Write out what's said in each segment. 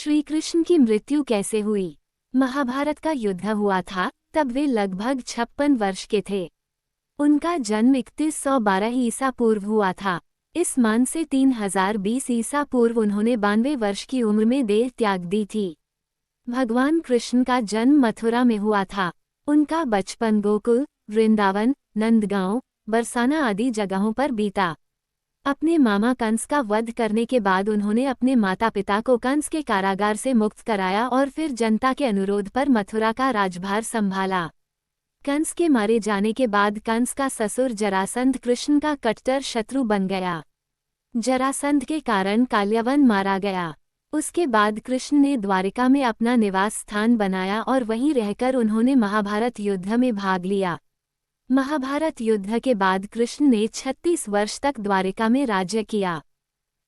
श्री कृष्ण की मृत्यु कैसे हुई? महाभारत का युद्ध हुआ था, तब वे लगभग 56 वर्ष के थे। उनका जन्म 3112 ईसा पूर्व हुआ था। इस मान से 3020 ईसा पूर्व उन्होंने 92 वर्ष की उम्र में देह त्याग दी थी। भगवान कृष्ण का जन्म मथुरा में हुआ था। उनका बचपन गोकुल, वृंदावन, नंदगांव, बरसाना आदि जगहों पर बीता। अपने मामा कंस का वध करने के बाद उन्होंने अपने माता पिता को कंस के कारागार से मुक्त कराया और फिर जनता के अनुरोध पर मथुरा का राजभार संभाला। कंस के मारे जाने के बाद कंस का ससुर जरासंध कृष्ण का कट्टर शत्रु बन गया। जरासंध के कारण काल्यवन मारा गया। उसके बाद कृष्ण ने द्वारिका में अपना निवास स्थान बनाया और वहीं रहकर उन्होंने महाभारत युद्ध में भाग लिया। महाभारत युद्ध के बाद कृष्ण ने 36 वर्ष तक द्वारिका में राज्य किया।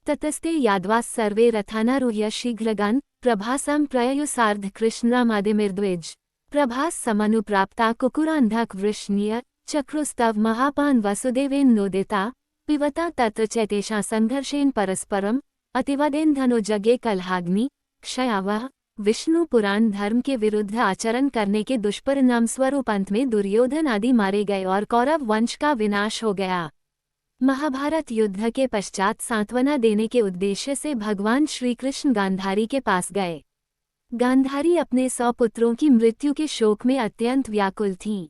ततस्ते यादवास सर्वे रथानारूह्य शीघ्रगन प्रभासं प्रययुसार्ध कृष्णरामादिमिर्द्विज प्रभास समनुप्राप्ता कुकुरान्धक वृष्णीय चक्रुस्तव महापान वसुदेवेन नोदिता पिबता तत्र चैतेषा संघर्षेण परस्परम अतिवदेन धनुजगे कलहाग्नि क्षयावह। विष्णु पुराण धर्म के विरुद्ध आचरण करने के दुष्परिणाम स्वरूप अंत में दुर्योधन आदि मारे गए और कौरव वंश का विनाश हो गया। महाभारत युद्ध के पश्चात सांत्वना देने के उद्देश्य से भगवान श्री कृष्ण गांधारी के पास गए। गांधारी अपने 100 पुत्रों की मृत्यु के शोक में अत्यंत व्याकुल थीं।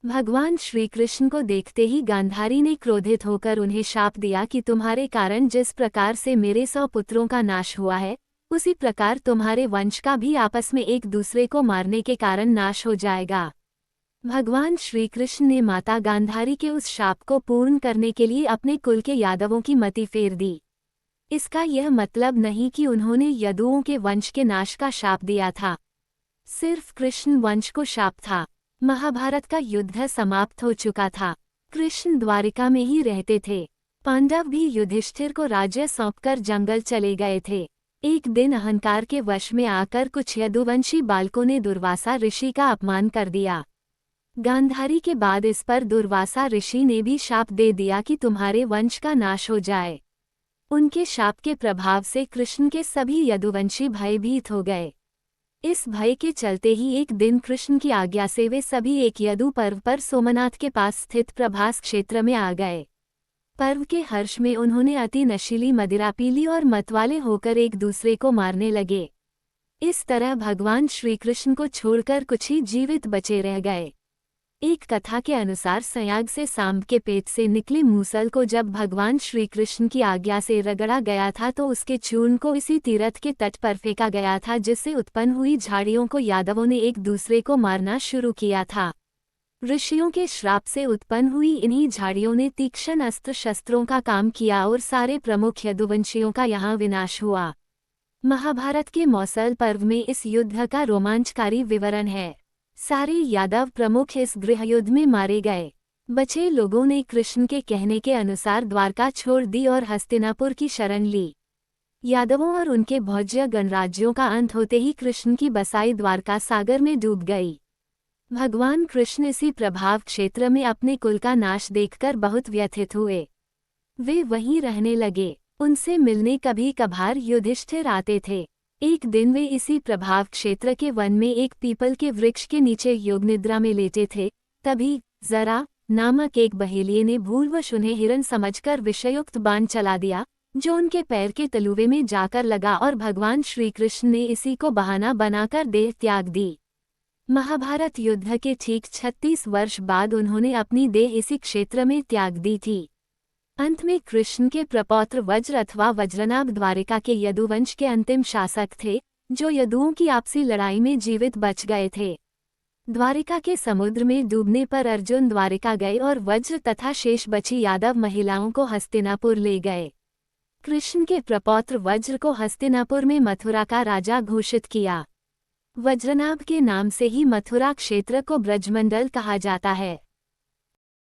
भगवान श्री कृष्ण को देखते ही गांधारी ने क्रोधित होकर उन्हें शाप दिया कि तुम्हारे कारण जिस प्रकार से मेरे 100 पुत्रों का नाश हुआ है, उसी प्रकार तुम्हारे वंश का भी आपस में एक दूसरे को मारने के कारण नाश हो जाएगा। भगवान श्री कृष्ण ने माता गांधारी के उस शाप को पूर्ण करने के लिए अपने कुल के यादवों की मति फेर दी। इसका यह मतलब नहीं कि उन्होंने यदुओं के वंश के नाश का शाप दिया था। सिर्फ कृष्ण वंश को शाप था। महाभारत का युद्ध समाप्त हो चुका था। कृष्ण द्वारिका में ही रहते थे। पांडव भी युधिष्ठिर को राज्य सौंपकर जंगल चले गए थे। एक दिन अहंकार के वश में आकर कुछ यदुवंशी बालकों ने दुर्वासा ऋषि का अपमान कर दिया। गांधारी के बाद इस पर दुर्वासा ऋषि ने भी शाप दे दिया कि तुम्हारे वंश का नाश हो जाए। उनके शाप के प्रभाव से कृष्ण के सभी यदुवंशी भयभीत हो गए। इस भय के चलते ही एक दिन कृष्ण की आज्ञा से वे सभी एक यदु पर्व पर सोमनाथ के पास स्थित प्रभास क्षेत्र में आ गए। पर्व के हर्ष में उन्होंने अति नशीली मदिरा पी ली और मतवाले होकर एक दूसरे को मारने लगे। इस तरह भगवान श्री कृष्ण को छोड़कर कुछ ही जीवित बचे रह गए। एक कथा के अनुसार संयाग से सांब के पेट से निकले मूसल को जब भगवान श्री कृष्ण की आज्ञा से रगड़ा गया था तो उसके चूर्ण को इसी तीरथ के तट पर फेंका गया था, जिससे उत्पन्न हुई झाड़ियों को यादवों ने एक दूसरे को मारना शुरू किया था। ऋषियों के श्राप से उत्पन्न हुई इन्हीं झाड़ियों ने तीक्ष्ण अस्त्र शस्त्रों का काम किया और सारे प्रमुख यदुवंशियों का यहाँ विनाश हुआ। महाभारत के मौसल पर्व में इस युद्ध का रोमांचकारी विवरण है। सारे यादव प्रमुख इस गृहयुद्ध में मारे गए। बचे लोगों ने कृष्ण के कहने के अनुसार द्वारका छोड़ दी और हस्तिनापुर की शरण ली। यादवों और उनके भोज्य गणराज्यों का अंत होते ही कृष्ण की बसाई द्वारका सागर में डूब गई। भगवान कृष्ण इसी प्रभाव क्षेत्र में अपने कुल का नाश देखकर बहुत व्यथित हुए। वे वहीं रहने लगे। उनसे मिलने कभी कभार युधिष्ठिर आते थे। एक दिन वे इसी प्रभाव क्षेत्र के वन में एक पीपल के वृक्ष के नीचे योग निद्रा में लेटे थे। तभी जरा नामक एक बहेलिये ने भूलवश उन्हें हिरण समझकर विषयुक्त बाण चला दिया, जो उनके पैर के तलुवे में जाकर लगा और भगवान श्री कृष्ण ने इसी को बहाना बनाकर देह त्याग दी। महाभारत युद्ध के ठीक 36 वर्ष बाद उन्होंने अपनी देह इसी क्षेत्र में त्याग दी थी। अंत में कृष्ण के प्रपौत्र वज्र अथवा वज्रनाभ द्वारिका के यदुवंश के अंतिम शासक थे, जो यदुओं की आपसी लड़ाई में जीवित बच गए थे। द्वारिका के समुद्र में डूबने पर अर्जुन द्वारिका गए और वज्र तथा शेष बची यादव महिलाओं को हस्तिनापुर ले गए। कृष्ण के प्रपौत्र वज्र को हस्तिनापुर में मथुरा का राजा घोषित किया। वज्रनाभ के नाम से ही मथुरा क्षेत्र को ब्रजमंडल कहा जाता है।